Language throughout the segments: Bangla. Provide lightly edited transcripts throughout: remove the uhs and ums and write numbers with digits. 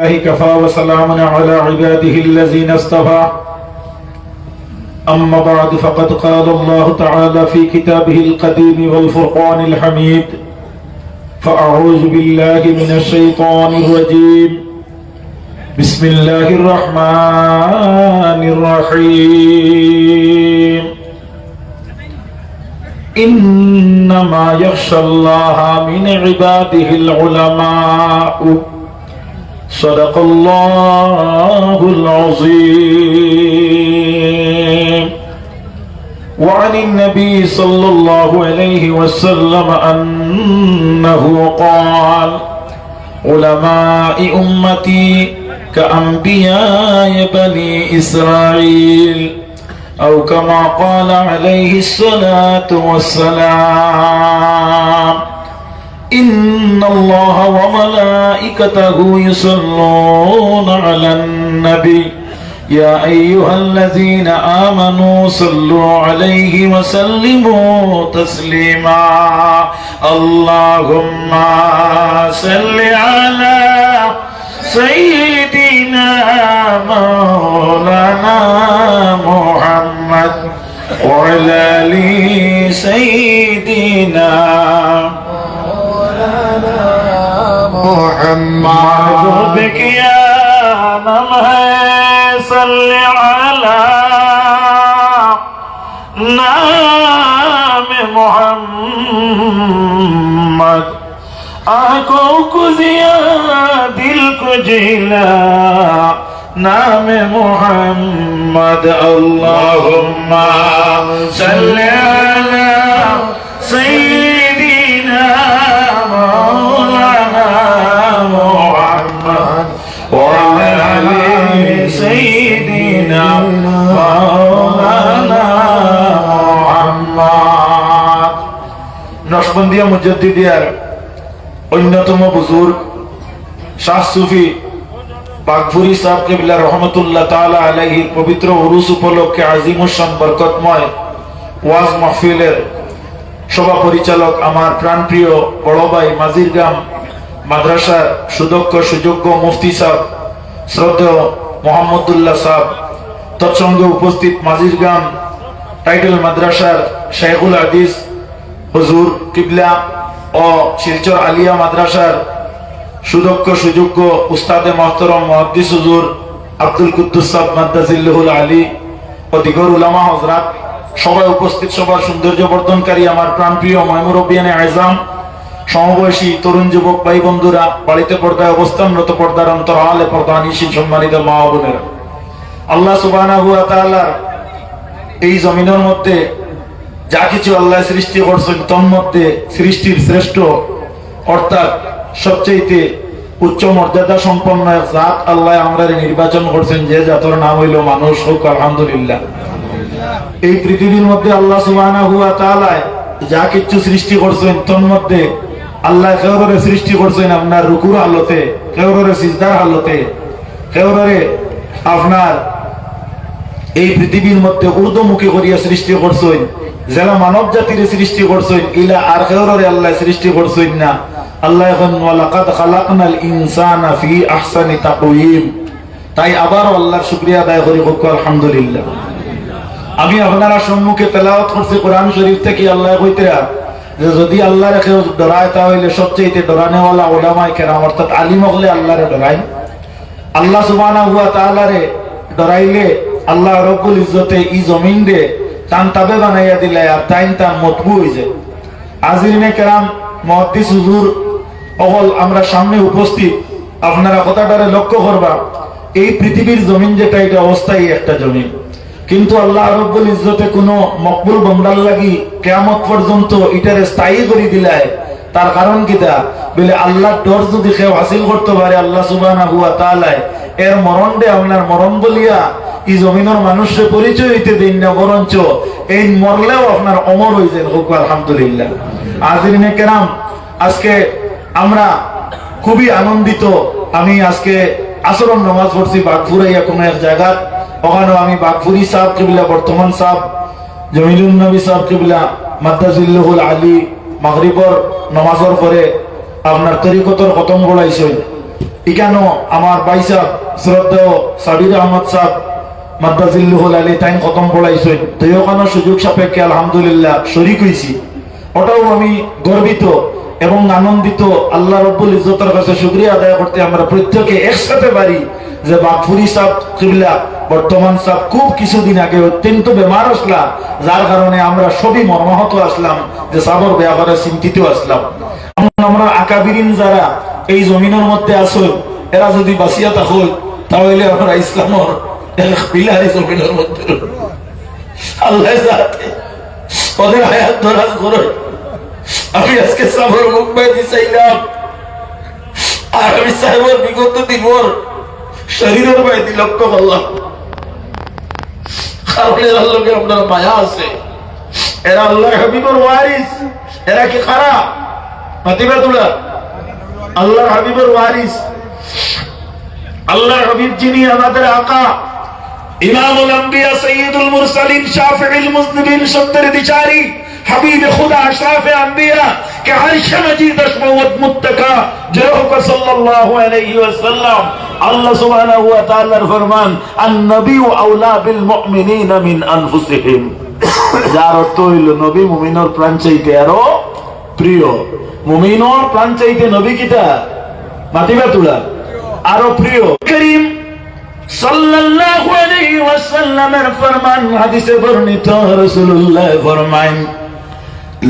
الله كفى وسلام على عباده الذين اصطفى أما بعد فقد قال الله تعالى في كتابه القديم والفرقان الحميد فأعوذ بالله من الشيطان الرجيم بسم الله الرحمن الرحيم إنما يخشى الله من عباده العلماء صدق الله العظيم. وعن النبي صلى الله عليه وسلم أنه قال علماء أمتي كأنبياء بني إسرائيل أو كما قال عليه الصلاة والسلام إن الله وملائكته يصلون على النبي يا أيها الذين آمنوا صلوا عليه وسلموا تسليما اللهم صل على سيدنا مولانا محمد وعلى آل سيدنا محمد يا نام ہے صلی علی نام محمد آنکھوں کو ضیا دل کو جلا نام محمد اللہم صلی علی سیدنا مولانا محمد وعلى آل سيدنا مولانا محمد নশবন্দিয়া মুজাদ্দিদিয়ার অন্যতম বুজুর্গ শাহ সুফি বাগফুরি সাহেব কিবলা রহমতুল্লাহ তাআলা আলাইহির পবিত্র উরুস উপলক্ষে আজিমুশান বরকতময় ওয়াজ মাহফিলের সভা পরিচালক আমার প্রাণপ্রিয় বড় ভাই মাজিরগ্রাম মাদ্রাসার সুদক্ষ সুযোগ্য মুফতি সাহেব শ্রদ্ধেয় মোহাম্মদুল্লাহ সাহেব তৎসঙ্গে উপস্থিত মাজিরগ্রাম টাইটেল মাদ্রাসার শেখুল হাদিস হুজুর কিবলা ও শিলচর আলিয়া মাদ্রাসার সুদক্ষ সুযোগ্য উস্তাদে মুহতারাম মুহাদ্দিস হুজুর আব্দুল কুদ্দুস সাহেব মাদ্দাজিল্লাহুল আলী ও দিগর উলামা হযরত সবাই উপস্থিত সবার সৌন্দর্য বর্ধনকারী আমার প্রাণপ্রিয় মুরব্বিয়ানে আযম সমবয়সী তরুণ যুবক ভাই বন্ধুরা বাড়িতে পর্দায় অবস্থানরত পর্দার অন্তরালে পর্দানিশীল সম্মানিত মা ও বোনেরা আল্লাহ সুবহানাহু ওয়া তাআলা এই জমিনের মধ্যে যা কিছু আল্লাহ সৃষ্টি করেছেন তার মধ্যে সৃষ্টির শ্রেষ্ঠ অর্থাৎ সবচেয়ে উচ্চ মর্যাদা সম্পন্ন এক জাত আল্লাহ আমাদের নির্বাচন করেছেন যে জাতের নাম হইল মানুষ হোক আলহামদুলিল্লাহ। এই পৃথিবীর মধ্যে আল্লাহ সুবহানাহু ওয়া তাআলা যা কিছু সৃষ্টি করছেন তার মধ্যে আল্লাহ কেউরে সৃষ্টি করছেন আপনার রুকুর হালতে, কেউরে সিজদার হালতে, কেউরে আপনার এই পৃথিবীর মধ্যে ঊর্ধ্বমুখী করিয়া সৃষ্টি করছেন, যারা মানব জাতির সৃষ্টি করছেন ইলা আর কেউরে আল্লাহ সৃষ্টি করছেন না। আল্লাহ এখন ওয়ালাকাদ খালাকনাল ইনসানা ফি আহসানি তাকওয়িম, তাই আবার আল্লাহর শুকরিয়া আদায় করি আলহামদুলিল্লাহ। আমি আপনারা সম্মুখে তেলাওয়াত করছি কোরআন শরীফ থেকে আল্লাহ কইতেরা যে যদি আল্লাহর কেউ ডরায় তাহলে সবচেয়ে ডরানেওয়ালা উলামায়ে কেরাম অর্থাৎ আলিম হলে আল্লাহরে ডরায়। আল্লাহ সুবহানাহু ওয়া তাআলারে ডরাইলে আল্লাহ রব্বুল ইজ্জতে এই জমিন রে টান তাবে বানাইয়া দিলে আর টাইম টান মতবু হয়ে যায়। হাজিরিনে কেরাম মুহাদ্দিস হুজুর অকল আমরা সামনে উপস্থিত, আপনারা কথাটারে লক্ষ্য করবা এই পৃথিবীর জমিন যেটা এটা অস্থায়ী একটা জমিন, কিন্তু আল্লাহ রব্বুল ইজ্জতে কোনো মকবুল বান্দার লাগি কিয়ামত পর্যন্ত এটারে স্থায়ী করে দিলায়। তার কারণ কিটা বলে আল্লাহর ডর যদি কেউ হাসিল করতে পারে আল্লাহ সুবহানাহু ওয়া তাআলা এর মরণে আপনার মরণ বলিয়া এই জমিনের মানুষের পরিচয় হইতে দিন না, বরঞ্চ এই মরলেও আপনার অমর হয়ে যায় হোক আলহামদুলিল্লাহ। হাজিরিনে কেরাম আজকে আমরা খুবই আনন্দিত। আমি আজকে আসরের নামাজ পড়ছি বাগফুরাইয়া কোনো এক জায়গা, ওখানেও আমি বাগফুরি সাহেব কিবলা বর্তমান সাহেব জমিলুন নবী সাহেব কিবলা মাদ্দাজিল্লাহুল আলী মাগরিবর নামাজের পরে আপনার তরিকতর খতম পড়াইছেন। এখানে আমার ভাই সাহেব শ্রদ্ধেয় সাবির আহমদ সাহেব মাদ্দাজিল্লুহুল আলী তাইন খতম পড়াইছেন, তো ওখানে সুযোগ সাপেক্ষে আলহামদুলিল্লাহ শরীক হইছি। ওটাও আমি গর্বিত এবং আনন্দিত। আল্লাহ রব্বুল ইজ্জতের কাছে শুকরিয়া আদায় করতে আমরা প্রত্যেকে একসাথে পারি যে বাগফুরি সাহেব কিবলা বর্তমান সাহেব খুব কিছুদিন আগে অত্যন্ত বেমার আসলা, যার কারণে আমরা সবই মর্মাহত আসলাম, যে সাবর ব্যাপারে চিন্তিত আসলাম। আমরা আকাবিরিন যারা এই জমিনের মধ্যে আসল, এরা যদি বাঁচিয়া থাকুন তাহলে আমরা ইসলামের পিলারে জমিনের মধ্যে আল্লাহ ওদের হায়াত দরাজ করে। আমি আজকে সাবর মুখ বাইতে চাইলাম, আর আমি সাহেবের বিগত দিবর শরীরের বাইতে লক্ষ্য করলাম, কারণ এরা লোকে আপনার মায়া আছে, এরা আল্লাহ হাবিবর ওয়ারিস। এরা কি খারাপ মাতিবা তুলা? আল্লাহর হাবিবের ওয়ারিস। আল্লাহর হাবিব যিনি আমাদের আকা, ইমামুল আম্বিয়া, সাইয়্যিদুল মুরসালিন, শাফিউল মুজনিবিন, সত্তর বিচারি, হাবিব খুদা, আশরাফে আম্বিয়া কে আরশ মজিদ আশমাওয়াত মুত্তাকা জরহ সাল্লাল্লাহু আলাইহি ওয়াসাল্লাম। আল্লাহ সুবহানাহু ওয়া তাআলার ফরমান, আন-নবিয়্যু আওলা বিল মুমিনিনা মিন আনফুসিহিম। যার অর্থ হইল নবী মুমিনের প্রাণ চাইতে আরো প্রিয়। মুমিনের প্রাণ চাইতে নবী কিতা মাতিবা তুলা আরো প্রিয়। করিম সাল্লাল্লাহু আলাইহি ওয়াসাল্লামের ফরমান হাদিসে বর্ণিত, রাসূলুল্লাহ ফরমান,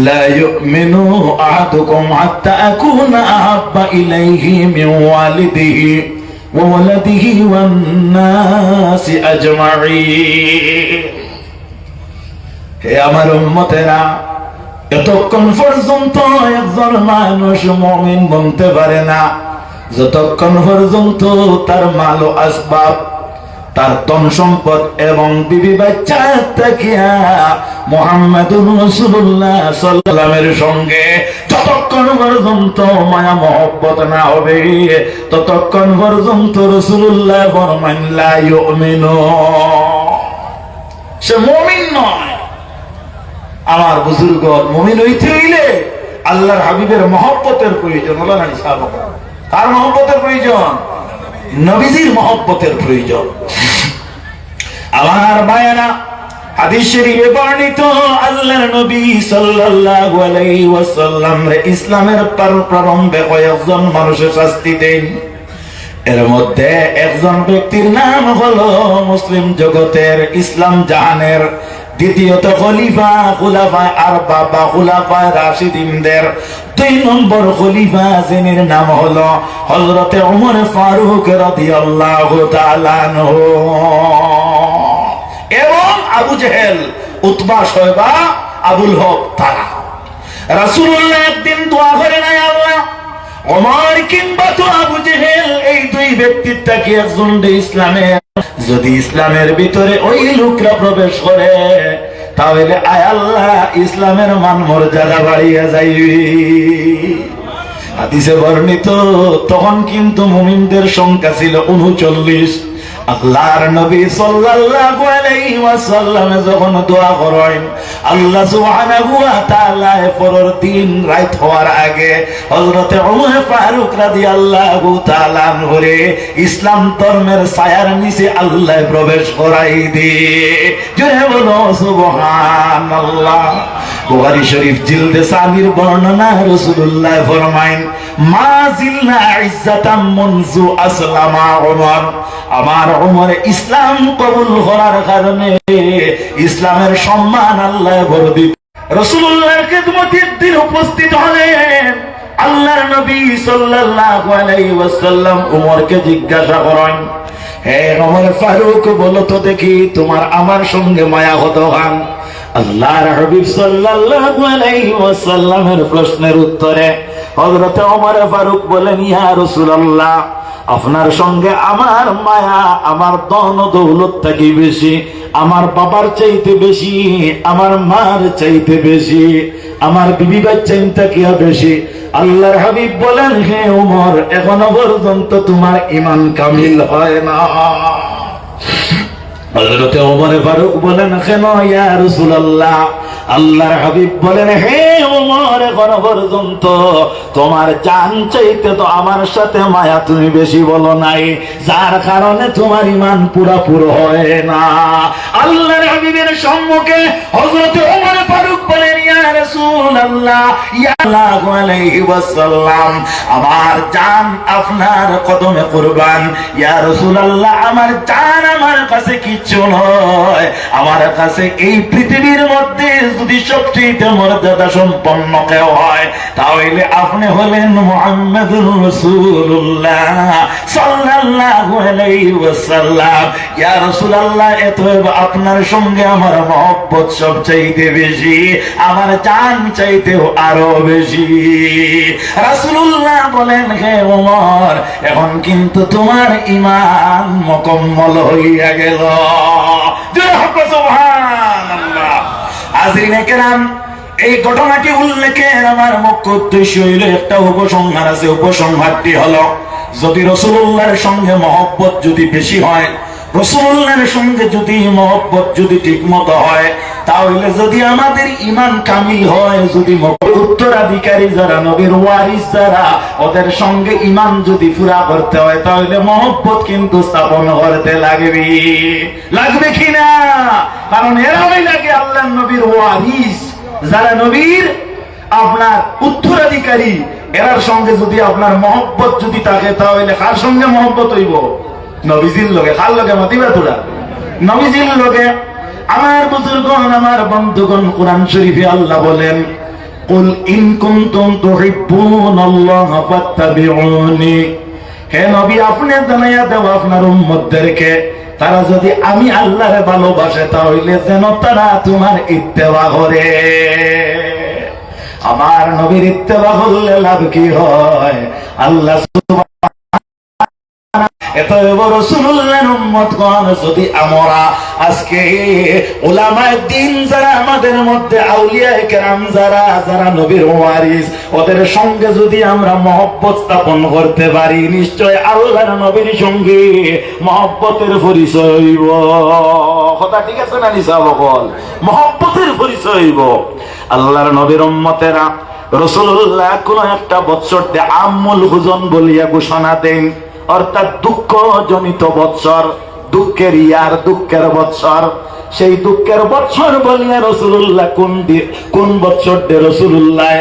লা ইউমিনু আহাদুকুম হাত্তা আকুনা আহাব্বা ইলাইহি মিন ওয়ালিদিহি ওয়া ওয়ালাদিহি ওয়ান নাসি আজমাইন। হে আমার উম্মতেরা, এতক্ষণ পর্যন্ত একজন মানুষ মুমিন বলতে পারে না যতক্ষণ পর্যন্ত তার মাল ও আসবাব, তার ধন সম্পদ এবং বিবি বাচ্চা তাকিয়া মুহাম্মাদুর রাসূলুল্লাহ সাল্লাল্লাহু আলাইহি ওয়াসাল্লামের সঙ্গে যতক্ষণ পর্যন্ত মায়া মহব্বত না হবে ততক্ষণ পর্যন্ত রাসূলুল্লাহ ফরমান লা ইউমিনু, সে মুমিন নয়। আমার বুজুর্গ, মুমিন হইতে হইলে আল্লাহর হাবিবের মহব্বতের প্রয়োজন। হলো না সাহেব? কার মহব্বতের প্রয়োজন? নবীজির মহব্বতের প্রয়োজন। আমার ভাইয়েরা, হাদিস শরীফে বর্ণিত, আল্লাহর নবী সাল্লাল্লাহু আলাইহি ওয়াসাল্লাম ইসলামের প্রারম্ভে কয়েকজন মানুষের শাস্তি দেন। এর মধ্যে একজন ব্যক্তির নাম হলো মুসলিম জগতের, ইসলাম জাহানের দ্বিতীয়ত খলিফা, খুলাফা আরবা বা খুলাফা রাশিদিনদের 2 নম্বর খলিফা, যিনি নাম হলো হযরতে ওমর ফারুক রাদিয়াল্লাহু তাআলা আনহু, এবং আবু জেহেল, উতবা, শয়বা, আবুল হক তারা। রাসূলুল্লাহ একদিন দোয়া করে, নাই আল্লাহ, ওমর কিংবা তো আবু জেহেল, এই 2 ব্যক্তির থেকে একজন ইসলামে, যদি ইসলামের ভিতরে ওই লোকরা প্রবেশ করে তাহলে আয় আল্লাহ ইসলামের মান মর্যাদা বাড়িয়ে যাইবে। হাদিসে বর্ণিত, তখন কিন্তু মুমিনদের সংখ্যা ছিল 39। আল্লাহর নবী সাল্লাল্লাহু আলাইহি ওয়াসাল্লাম যখন দোয়া করেন, আল্লাহ সুবহানাহু ওয়া তাআলা পরের দিন রাত হওয়ার আগে হযরতে ওমর ফারুক রাদিয়াল্লাহু তাআলা আনহুরে ইসলাম ধর্মের ছায়ার নিচে আল্লাহ প্রবেশ করাই দিয়ে। জোরে বলো সুবহানাল্লাহ। বুখারী শরীফ জিলদে সামির বর্ণনা, রাসূলুল্লাহ ফরমায়েন, মা জিলনা ইজ্জাতাম মুনজু আসলামা ওমর, আমার ওমর ইসলাম কবুল করার কারণে ইসলামের সম্মান আল্লাহ বর্ধিত। রাসূলুল্লাহর খেদমতে একদিন উপস্থিত হলেন আল্লাহর নবী সাল্লাল্লাহু আলাইহি ওয়াসাল্লাম ওমরকে জিজ্ঞাসা করেন, হে ওমর ফারুক, বলো তো দেখি তোমার আমার সঙ্গে মায়া কত খান? আল্লাহর হাবিব সাল্লাল্লাহু আলাইহি ওয়াসাল্লামের প্রশ্নের উত্তরে হযরত ওমর ফারুক বলেন, ইয়া রাসূলুল্লাহ, আপনার সঙ্গে আমার মায়া আমার ধন দৌলত থেকে বেশি, আমার বাবার চাইতে বেশি, আমার মার চাইতে বেশি, আমার বিবি বাচ্চা চাইতে বেশি। আল্লাহর হাবিব বলেন, হে ওমর, এখনো পর্যন্ত তোমার ঈমান কামিল হয় না। হযরত ওমর ফারুক বলেন, কেন ইয়া রাসূলুল্লাহ? আল্লাহর হাবিব বলেন, হে ওমর, এখনো পর্যন্ত তোমার জান চাইতে তো আমার সাথে মায়া তুমি বেশি বলো নাই, যার কারণে তোমার ঈমান পুরো হয় না। আল্লাহর হাবিবের সম্মুখে হযরত ওমর ফারুক বলেন, ইয়া রাসূলুল্লাহ, ইয়া সাল্লাল্লাহু আলাইহি ওয়াসাল্লাম, আমার জান আপনার কদমে কুরবান। ইয়া রাসূলুল্লাহ, আমার জান আমার কাছে কিচ্ছু নয়, আমার কাছে এই পৃথিবীর মধ্যে যদি সবচেয়ে মর্যাদা সম্পন্ন কেউ হয় তাহলে আপনি হলেন মুহাম্মদুর রাসূলুল্লাহ সাল্লাল্লাহু আলাইহি ওয়াসাল্লাম। ইয়া রাসূলুল্লাহ, এতএব আপনার সঙ্গে আমার মহব্বত সবচাইতে বেশি, আমার জান চাইতেও আরো বেশি। রাসূলুল্লাহ বলেন, হে ওমর, এখন কিন্তু তোমার ঈমান মুকম্মল হইয়া গেল। সুবহানাল্লাহ। হাজরিনে কেরাম, এই ঘটনাটি উল্লেখের আমার মুখ্য উদ্দেশ্য হইল একটা উপসংহার আছে। উপসংহারটি হলো, যদি রাসূলুল্লাহর সঙ্গে মহব্বত যদি বেশি হয়, রাসূলুল্লাহর সঙ্গে যদি মহব্বত যদি ঠিক মতো হয়, তাহলে যদি আমাদের ঈমান কামিল হয়, যদি উত্তরাধিকারী যারা, নবীর ওয়ারিস যারা, ওদের সঙ্গে ঈমান যদি পুরা করতে হয়, তাহলে মহব্বত কিন্তু স্থাপন করতে লাগবে কিনা? কারণ এরাই লাগে আল্লাহর নবীর ওয়ারিস, যারা নবীর আপনার উত্তরাধিকারী, এরার সঙ্গে যদি আপনার মহব্বত যদি থাকে, তাহলে কার সঙ্গে মহব্বত হইব? নবীজির লগে। কার লগে? মাতিবা তোরা নবীজির লগে। আমার বুজুর্গণ, আমার বন্ধুগণ, কোরআন শরীফে আল্লাহ বলেন, কুল ইন কুনতুম তুহিব্বুনাল্লাহা ফাত্তাবিউনি। হে নবী, আপনি জানাইয়া দাও আপনার উম্মতদেরকে, তারা যদি আমি আল্লাহরে ভালোবাসে তাহলে যেন তারা তোমার ইত্তেবা করে। আমার নবীর ইত্তেবা করলে লাভ কি হয়? আল্লাহ রাসূলুল্লাহর উম্মতগণ, যদি আমরা আজকে উলামায়ে দ্বীন যারা আমাদের মধ্যে, আউলিয়ায়ে কেরাম যারা, যারা নবীর ওয়ারিস, ওদের সঙ্গে যদি আমরা মহব্বত স্থাপন করতে পারি, নিশ্চয় আল্লাহর নবীর সঙ্গে মহব্বতের পরিচয় হইব। কথা ঠিক আছে না নিসা? বল, মহব্বতের পরিচয় হইব। আল্লাহর নবীর উম্মতেরা রাসূলুল্লাহ কোন একটা বৎসরকে আমুল হুজন বলিয়া ঘোষণা দেন, অর্থাৎ দুঃখ জনিত বৎসর, দুঃখের ইয়ার, দুঃখের বৎসর। সেই দুঃখের বৎসর বলিয়া রাসূলুল্লাহ কোন বৎসর দে রাসূলুল্লাহ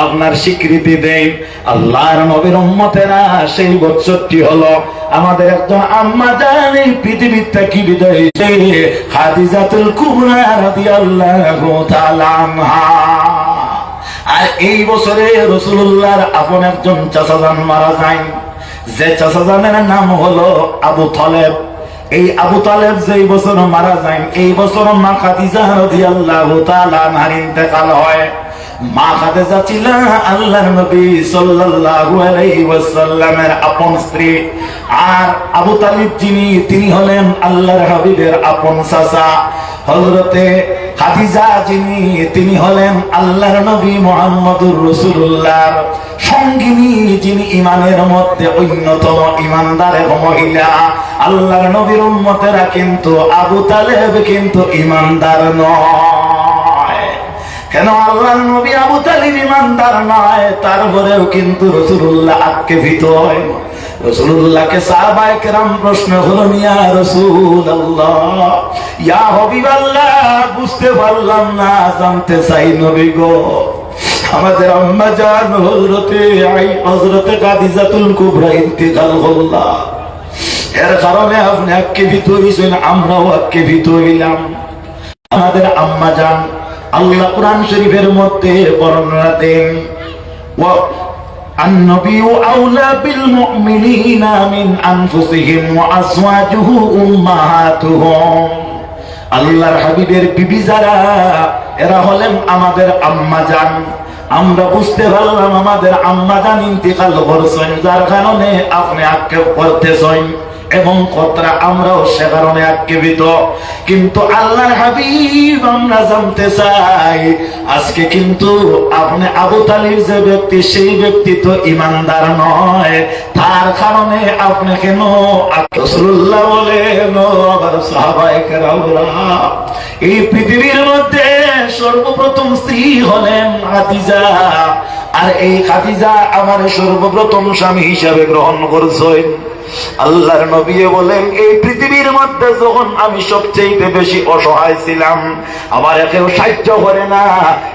আপনার স্বীকৃতি দেন? আল্লাহর নবীর উম্মতেরা, সেই বৎসরটি হলো আমাদের একজন আম্মা জান এই পৃথিবীর থেকে বিদায় হয়েছে, খাদিজাতুল কুবরা রাদিয়াল্লাহু তাআলা আনহা। আর এই বছরে রাসূলুল্লাহর আপন একজন চাচাজান মারা যায়, যে চাচাজানের নাম হলো আবু তালেব। এই আবু তালেব যেই বছর মারা যায়, এই বছর মা খাদিজা রাদিয়াল্লাহু তাআলা আনহার ইন্তেকাল হয়। মা খাদিজা ছিলেন আল্লাহর নবী সাল্লাল্লাহু আলাইহি ওয়াসাল্লামের আপন স্ত্রী, আর আবু তালিব তিনি হলেন আল্লাহর হাবিবের আপন চাচা। হযরতে খাদিজা তিনি হলেন আল্লাহর নবী মুহাম্মদুর রাসূলুল্লাহর সঙ্গিনী, যিনি ঈমানের মধ্যে অন্যতম ঈমানদারের মহিলা। আল্লাহর নবীর উম্মতেরা, কিন্তু আবু তালেব কিন্তু ঈমানদার নয়। কেন আল্লাহর নবী আবু তালিব ঈমানদার নয়? তারপরেও কিন্তু রাসূলুল্লাহ আক্ষেপিত হয়। রাসূলুল্লাহকে সাহাবায়ে কেরাম প্রশ্ন করলেন, ইয়া রাসূলুল্লাহ, ইয়া হাবিবাল্লাহ, বুঝতে পারলাম না, জানতে চাই নবী গো, আমাদের আম্মা জান হযরতে খাদিজাতুল কুবরা ইন্তেকাল করলা, এর কারণে আপনি আক্ষেপিত হইছেন, আমরাও আক্ষেপিত হইলাম। আমাদের আম্মা জান, আল্লাহ কুরআন শরীফের মধ্যে বর্ণনা দেন, النبي أولى بالمؤمنين من أنفسهم وأزواجه أمهاتهم। আল্লাহর হাবিবের বিবি যারা, এরা হলেন আমাদের আম্মা জান। আমরা বুঝতে পারলাম আমাদের আম্মা জান ইন্তেকাল করেছেন, যার কারণে আপনি আক্ষেপ করতেছেন, এবং কতরা আমরাও সে কারণে আক্ষেপিত। কিন্তু আল্লাহর হাবিব, আমরা জানতে চাই, আজকে কিন্তু আপনি আবু তালিব যে ব্যক্তি, সেই ব্যক্তি তো ঈমানদার নয়, তার কারণে আপনি কেন? রাসূলুল্লাহ বলেন, আবার সাহাবায়ে কেরামরা, এই পৃথিবীর মধ্যে সর্বপ্রথম স্ত্রী হলেন খাদিজা, আর এই খাদিজা আমার সর্বপ্রথম স্বামী হিসাবে গ্রহণ করছেন। আল্লাহর নবী বলেন, এই পৃথিবীর মধ্যে যখন আমি সবচেয়ে বেশি অসহায় ছিলাম, আমার কেউ সাহায্য করে না,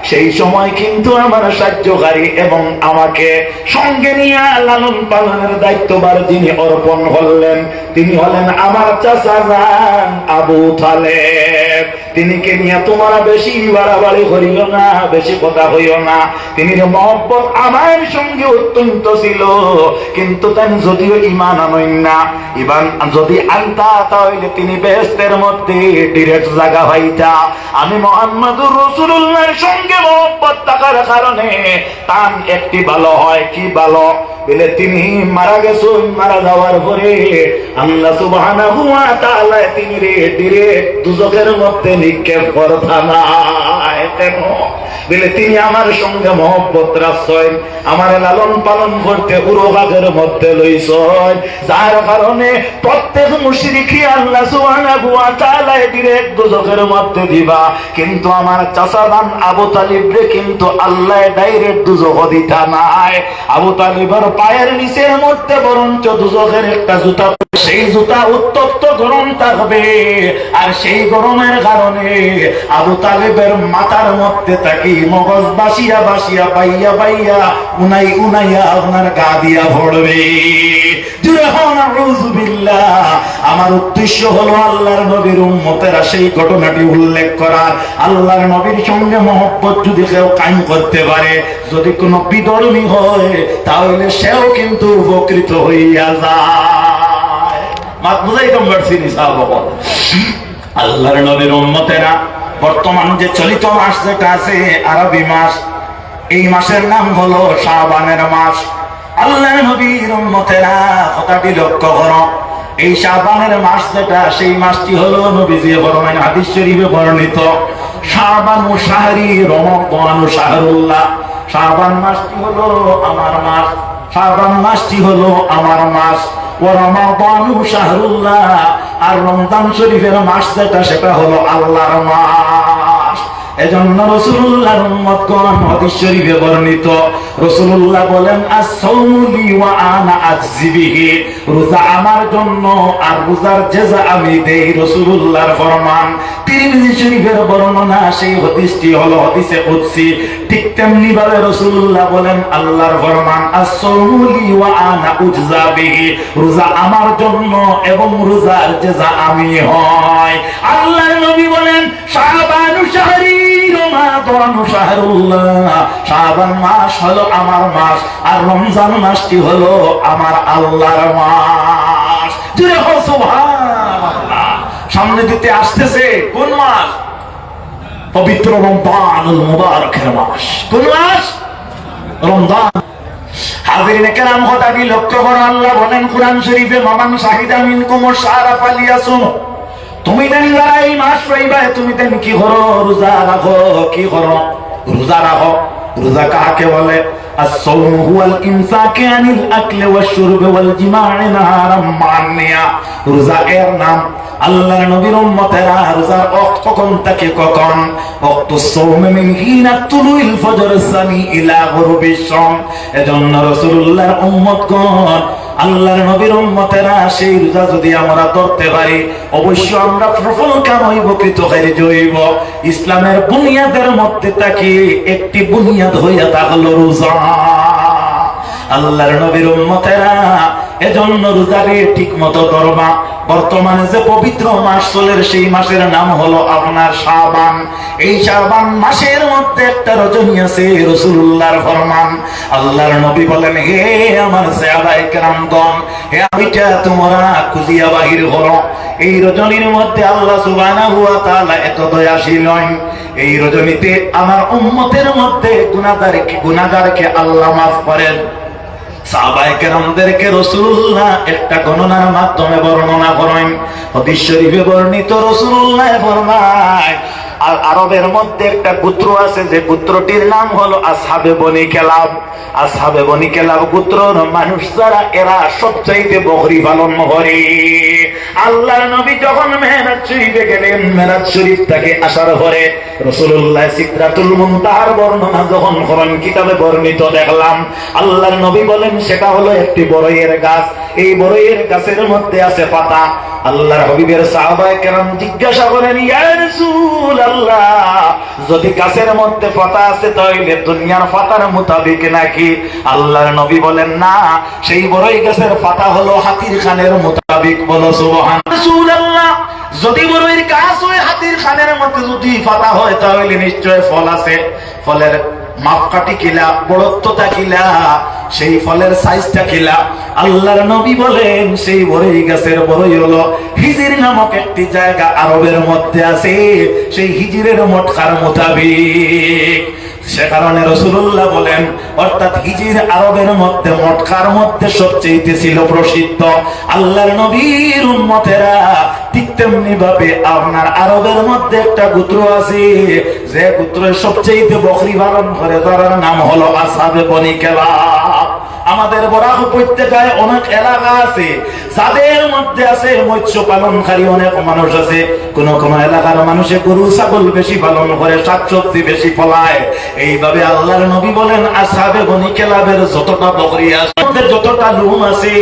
সেই সময় কিন্তু আমার সাহায্যকারী এবং আমাকে সঙ্গে নিয়ে লালন পালনের দায়িত্বভার যিনি অর্পণ করলেন, তিনি হলেন আমার চাচা যান আবু তালেব। তিনিকে নিয়ে তোমরা বেশি বাড়াবাড়ি করিও না, বেশি কথা হইও না। তিনি মহব্বত আমার সঙ্গে অত্যন্ত ছিল, কিন্তু তাই যদিও ঈমান আনইন না, ঈমান যদি আনতা তাহলে তিনি বেহেশতের মধ্যে ডিরেক্ট জায়গা হইতা। আমি মুহাম্মদুর রাসূলুল্লাহর সঙ্গে মহব্বত থাকার কারণে তান একটি ভালো হয়। কি ভালো বলে, তিনি মারা গেছেন, মারা যাওয়ার পরে আল্লাহ সুবহানাহু ওয়া তাআলা তিনি ডিরেক্ট দুজকের মধ্যে নিক্ষেপ করতা না। কেন বলে, তিনি আমার সঙ্গে মহব্বত রাখছেন, আমার লালন পালন করতে উরবাগের মধ্যে লইছেন, যার কারণে প্রত্যেক মুশরিকই আল্লাহ সুবহানাহু ওয়া তাআলা ডিরেক্ট দুজকের মধ্যে দিবা, কিন্তু আমার চাচাদান আবু তালিবরে কিন্তু আল্লাহ ডাইরেক্ট দুজক দিতা নাই। আবু তালিবের পায়ের নিচের মধ্যে বরঞ্চ দুজকের একটা জুতা, সেই জুতা উত্তপ্ত গরম থাকবে, আর সেই গরমের কারণে আবু তালেবের মাথার মধ্যে থাকি মগজ বাসিয়া বাসিয়া পাইয়া পাইয়া উনাই উনাইয়া আপনার গা দিয়া পড়বে। আমার উদ্দেশ্য হলো আল্লাহর নবীর উম্মতেরা সেই ঘটনাটি উল্লেখ করার। আল্লাহর নবীর সঙ্গে মহব্বত যদি কেউ কায়েম করতে পারে, যদি কোনো বিধর্মী হয়, তাহলে সেও কিন্তু উপকৃত হইয়া যায়। মাত বুঝাইতাম পারছি নি সাহাবা? আল্লাহর নবীর উম্মতেরা বর্তমান যে চলিত মাস যেটা আছে আরবি মাস, এই মাসের নাম হলো শাবানের মাস। আল্লাহর নবীর উম্মতেরা কথাটি লক্ষ্য করো, এই শাবানের মাস যেটা, সেই মাসটি হলো নবীজি ফরমায় হাদিস শরীফে বর্ণিত, শাবানু শাহরি রমাদানু শাহরুল্লাহ। শাবান মাসটি হলো আমার মাস, শাবান মাসটি হলো আমার মাস, ও রমাদানু শাহরুল্লাহ, আর রমজান শরীফের মাস যেটা সেটা হলো আল্লাহর মাস। এজন্য রাসূলুল্লাহর উম্মতগণ হাদিস শরীফে বর্ণিত, রাসূলুল্লাহ বলেন, আস-সাওমু লি ওয়া আনা আজজি বিহি, রোজা আমার জন্য আর রোজার জাযা আমি দেই, রাসূলুল্লাহর ফরমান। তিরমিজি শরীফের বর্ণনা, সেই হাদিসটি হলো হাদিসে কুদসি। ঠিক তেমনি ভাবে রাসূলুল্লাহ বলেন, আল্লাহর ফরমান, আস-সাওমু লি ওয়া আনা উজজা বিহি, রোজা আমার জন্য এবং রোজার জাযা আমি হয়। আল্লাহর নবী বলেন, শাবানু শাহরি রমাদানু শাহরুল্লাহ, শাবান মাস হলো আমার মাস, আর রমজান মাসটি হলো আমার আল্লাহর মাস। জোরে বলো সুবহানাল্লাহ। সামনে দিতে আসতেছে কোন মাস? পবিত্র রমজানুল মুবারকের মাস। কোন মাস? রমজান। হাজিরিনে কেরাম, কথাটি লক্ষ্য করো, আল্লাহ বলেন কুরআন শরীফে, মামান শাহিদা মিনকুমুশ শাহরা ফালিয়াসুম, তুমি দেন যারা এই মাস পাইবা, তুমি দেন কি করো? রোজা রাখো। কি করো? রোজা রাখো। রোজা কাকে বলে? as-sawmu huwal imsak anil akli wash-shurbi wal jima'i naharan ma'aniya। রোজা এর নাম। আল্লাহর নবীর উম্মতেরা রোজার ওয়াক্ত কখন থেকে কখন? ওয়াক্তুস সাওমি মিন হিনা তুলুইল ফজর সানি ইলা গুরুবিশ শাম। এজন্য রাসূলুল্লাহর উম্মতগণ, আল্লাহর নবীর উম্মতেরা সেই রোজা যদি আমরা ধরতে পারি, অবশ্য আমরা সফল কাম হইব, কৃতকার্য হইব। ইসলামের বুনিয়াদের মধ্যে থাকি একটি বুনিয়াদ হইয়া থাকলো রোজা। আল্লাহর নবীর উম্মতেরা এজন্য রোজারে ঠিক মতো ধরবা। বর্তমানে যে পবিত্র মাস চলে, সেই মাসের নাম হলো আপনার শাবান। এই শাবান মাসের মধ্যে একটা রজনী আছে, রাসূলুল্লাহর ফরমান। আল্লাহর নবী বলেন, হে আমার সাহাবায়ে কেরামগণ, হে ওইটা তোমরা খুঁজিয়া বাহির করো। এই রজনীর মধ্যে আল্লাহ সুবহানাহু ওয়া তাআলা এত দয়াশীল, এই রজনীতে আমার উম্মতের মধ্যে গুনাহগারকে আল্লাহ মাফ করেন। সাহাবায়ে কেরামদেরকে রাসূলুল্লাহ একটা গণনার মাধ্যমে বর্ণনা করেন। হাদিস শরীফে বর্ণিত, রাসূলুল্লাহ ফরমায়, আর আরবের মধ্যে একটা গোত্র আছে, যে গোত্রটির নাম হলো আসহাবে বনি কেলাব। আসহাবে বনি কেলাব গোত্রর মানুষ যারা, এরা সবচাইতে বকরি পালন করে। আল্লাহর নবী যখন মেরাজ শরীফে গেলেন, মেরাজ শরীফ থেকে আসার পরে রাসূলুল্লাহ সিদরাতুল মুনতাহার বর্ণনা যখন কোরআন কিতাবে বর্ণিত দেখলাম, আল্লাহর নবী বলেন সেটা হলো একটি বড়ইয়ের গাছ। এই বড়ইয়ের গাছের মধ্যে আছে পাতা। আল্লাহর হাবিবের সাহাবায়ে কেরাম জিজ্ঞাসা করেন, ইয়া রাসূলুল্লাহ, যদি গাছের মধ্যে পাতা আছে তাহলে দুনিয়ার পাতার মোতাবেক নাকি? আল্লাহর নবী বলেন, না, সেই বড়ই গাছের পাতা হলো হাতির খানের মোতাবেক। বলো সুবহান। রাসূলুল্লাহ, যদি বড়ইয়ের গাছ হয় হাতির খানের মধ্যে যদি পাতা হয় তাহলে নিশ্চয় ফল আছে। ফলের মাপকাঠি কিলা, বড়ত্বটা কিলা, সেই ফলের সাইজটা কিলা? আল্লাহর নবী বলেন সেই বড়ই গাছের বড়ই হলো হিজির নামক একটি জায়গা আরবের মধ্যে আছে, সেই হিজিরের মটকার মোতাবেক। সে কারণে রাসূলুল্লাহ বলেন, অর্থাৎ হিজির আরবের মধ্যে মটকার মধ্যে সবচেয়ে ছিল প্রসিদ্ধ। আল্লাহর নবীর উম্মতেরা ঠিক তেমনি ভাবে আপনার আরবের মধ্যে একটা গোত্র আছে, যে গোত্রের সবচেয়ে বকরি পালন করে, তার নাম হলো আসহাবে বনি কেলাব। আমাদের বরাক উপত্যকায় অনেক এলাকা আছে যাদের মধ্যে আছে মৎস্য পালনকারী অনেক মানুষ আছে। কোন কোন এলাকার মানুষে গরু ছাগল বেশি পালন করে, শাকসবজি বেশি ফলায়। এইভাবে আল্লাহর নবী বলেন আসহাবে বনি কেলাবের যতটা বকরি আছে, যতটা লুম আছে,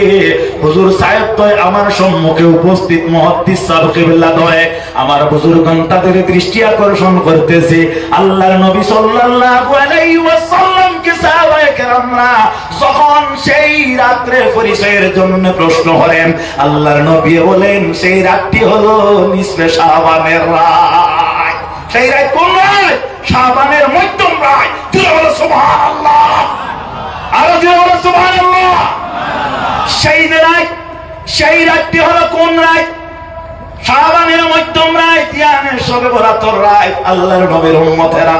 হুজুর সাহেব তো আমার সম্মুখে উপস্থিত মুহাদ্দিস সাহেব কিবলা দয় আমার বুজুর্গগণ তাদের দৃষ্টি আকর্ষণ করতেছে। আল্লাহর নবী সাল্লাল্লাহু আলাইহি ওয়াসাল্লাম কে সাহাবায়ে কেরামরা যখন সেই রাত্রে পরিচয়ের জন্য প্রশ্ন করেন, আল্লাহর নবী বলেন সেই রাতটি হলো নিসফে শাবানের রাত। সেই রাত কোন রাত? শাবানের মধ্যম রাত। জোরে বলো সুবহানাল্লাহ, আরো জোরে বলো সুবহানাল্লাহ। সেই রাতটি হলো কোন রাত? শাবানের মধ্যম রাত, ইয়ানে শবে বরাতর রাত। আল্লাহর নবীর উম্মতেরা,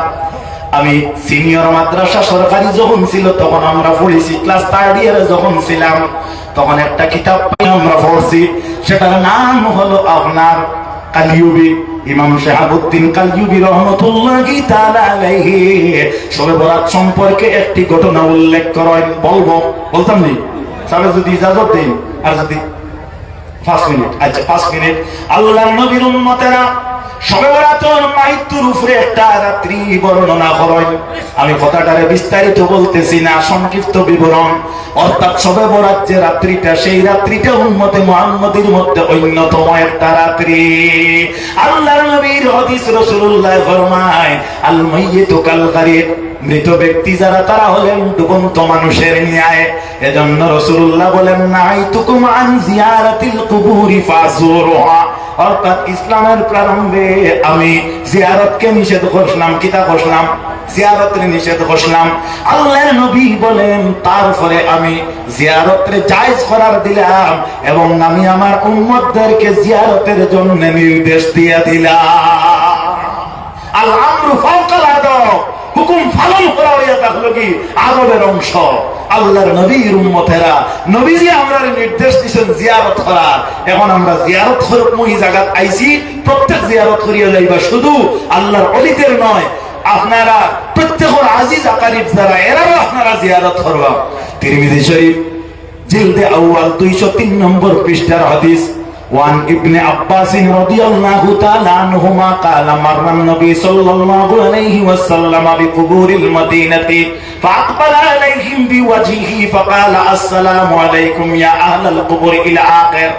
আমি সিনিয়র মাদ্রাসা সরকারি যখন ছিল তখন আমরা পড়েছি, ক্লাস 3rd ইয়ারে যখন ছিলাম তখন একটা কিতাব আমরা পড়ছি, সেটার নাম হলো আপনার কালিউবি, ইমাম শাহাবুদ্দিন কালিউবি রহমাতুল্লাহি তাআলা আলাইহি শবে বরাত সম্পর্কে একটি ঘটনা উল্লেখ করেন। বলতাম নি সাহেব যদি ইজাজত দেন, আর যদি 5 মিনিট। আচ্ছা 5 মিনিট। আল্লাহর নবীর উম্মতেরা শবে বরাতের মাইতুর উপরে একটা রাত্রি বর্ণনা করেন। আমি কথাটারে বিস্তারিত বলতেছি না, সংক্ষিপ্ত বিবরণ। অর্থাৎ শবে বরাত যে রাত্রিটা, সেই রাত্রিটা উম্মতে মুহাম্মদীর মধ্যে অন্যতম একটা রাত্রি। আল্লাহর নবীর হাদিস রাসূলুল্লাহ ফরমায়, আল মাইয়িতু কাল গারিব, মৃত ব্যক্তি যারা তারা হলেন ডুবন্ত মানুষের ন্যায়। এজন্য রাসূলুল্লাহ বলেন, নাইতুকুম আন জিয়ারাতিল কুবুরি ফাজুরুহা। অর্থাৎ ইসলামের প্রারম্ভে আমি জিয়ারতকে নিষেধ করলাম। কিতা করলাম? জিয়ারতের নিষেধ করলাম। আল্লাহর নবী বলেন তারপরে আমি জিয়ারতের জায়েজ করার দিলাম, এবং আমি আমার উম্মতদেরকে জিয়ারতের জন্য নির্দেশ দিয়ে দিলাম। আল আমরু ফাওকাল আদব, হুকুম পালন করা হইয়া থাকলো কি আদবের অংশ। আল্লাহর নবীর উম্মতেরা, নবীজি আমরা নির্দেশ দিয়েছেন জিয়ারত করার। এখন আমরা জিয়ারত করব, এই জায়গা আইছি, প্রত্যেক জিয়ারত করিয়া যাইবা, শুধু আল্লাহর ওলিদের নয়, আপনারা প্রত্যেকের আজিজ আকারিব যারা, এরাও আপনারা জিয়ারত করবা। তিরমিজি শরীফ জিলদে আউয়াল 203 নম্বর পৃষ্ঠার হাদিস। وعن ابن عباس رضي الله تعالى عنهما قال مر النبي صلى الله عليه وسلم بقبور المدينة فأقبل عليهم بوجهه فقال السلام عليكم يا أهل القبور إلى آخر।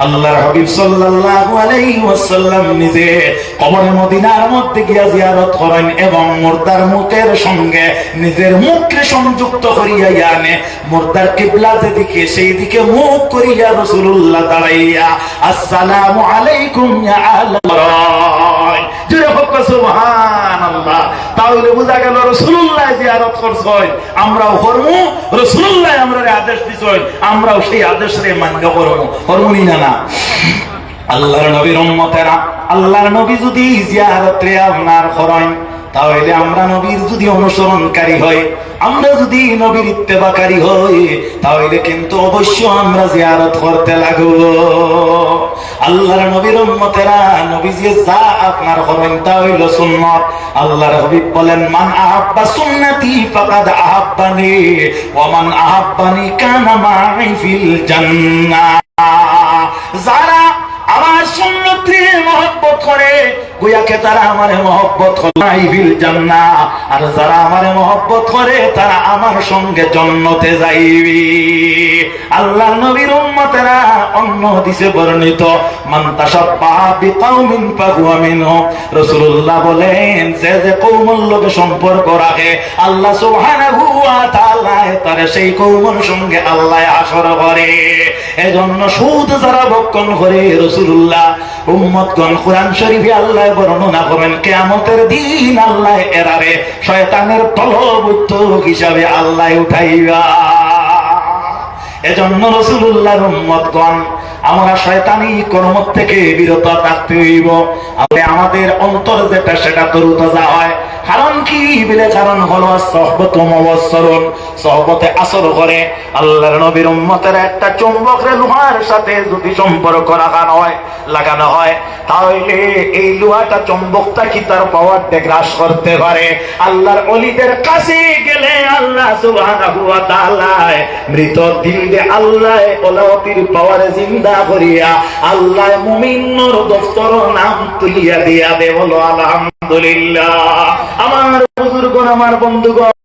আল্লাহর হাবিব সাল্লাল্লাহু আলাইহি ওয়াসাল্লাম নিজে কবরে মদিনার মধ্যে গিয়া জিয়ারত করেন এবং মুর্দার মুখের সঙ্গে নিজের মুখকে সংযুক্ত করিয়া ইয়ানে মুর্দার কিবলা যেদিকে সেই দিকে মুখ করিয়া রাসূলুল্লাহ দাঁড়াইয়া আসসালামু আলাইকুম ইয়া আহলাল, জোরে হোক সুবহানাল্লাহ। তাহলে বোঝা গেল রাসূলুল্লাহ জিয়ারত করছেন, আমরাও করব। রাসূলুল্লাহ আমাদের আদেশ দিছেন, আমরাও সেই আদেশরে মান্য করব। করবনি না? না। আল্লাহর নবীর উম্মতেরা, আল্লাহর নবী যদি জিয়ারতে আপনার করেন, তাহলে আমরা নবীর যদি অনুসরণকারী হই, আমরা যদি নবীর ইত্তেবাকারী হই, তাহলে কিন্তু অবশ্যই আমরা জিয়ারত করতে লাগবো। আল্লাহর নবীর নবীর উম্মতেরা, নবীজি যা আপনার করেন তা হইল সুন্নাত। আল্লাহর হাবিব বলেন, মান আহাব্বা সুন্নতি ফাকাদ আহাব্বানি ওয়া মান আহাব্বানি কানা মাই ফিল জান্নাহ। যারা আমার সুন্নতকে মহব্বত করে গুয়াকে তারা আমারে মহব্বত করে ফিল জান্নাহ, আর যারা আমারে মহব্বত করে তারা আমার সঙ্গে জান্নাতে যাইবে। আল্লাহর নবীর উম্মতেরা, অন্য হাদিসে বর্ণিত, মান তাশাব্বাহা বিকাউমিন ফাহুয়া মিনহুম। রাসূলুল্লাহ বলেন, যে যে কওমের লগে সম্পর্ক রাখে আল্লাহ সুবহানাহু ওয়া তাআলা তার সেই কওমের সঙ্গে আল্লাহ হাসর করে। এজন্য সুদ যারা ভক্ষণ করে, রাসূলুল্লাহ উম্মতগণ কোরআন শরীফে আল্লাহ বর্ণনা করেন, কিয়ামতের দিন আল্লাহ এরারে শয়তানের তলবুত্ত হিসাবে আল্লাহ উঠাইবা। এজন্য রাসূলুল্লাহর উম্মতগণ, আমরা শয়তানি কর্ম থেকে বিরত থাকতে হইব। আমাদের অন্তর যেটা সেটা তরুতাজা হয়। কারণ কি বলে? কারণ হলো সহবত মুবসসরুন, সহবতে আসর করে। আল্লাহর নবীর উম্মতের একটা চুম্বকের লোহার সাথে যদি সম্পর্ক লাগানো হয়, তাহলে এই লোহাটা চুম্বকটা কি তার পাওয়ারটা গ্রাস করতে পারে। আল্লাহর ওলিদের কাছে গেলে আল্লাহ সুবহানাহু ওয়া তাআলা মৃত দিল দিয়ে আল্লাহ ওলাওয়াতির পাওয়ারে জিন্দা করিয়া আল্লাহ মুমিনের দফতর নাম তুলিয়া দিয়া দে। বলো আলহামদুলিল্লাহ। আমার বুজুর্গ, আমার বন্ধুগণ,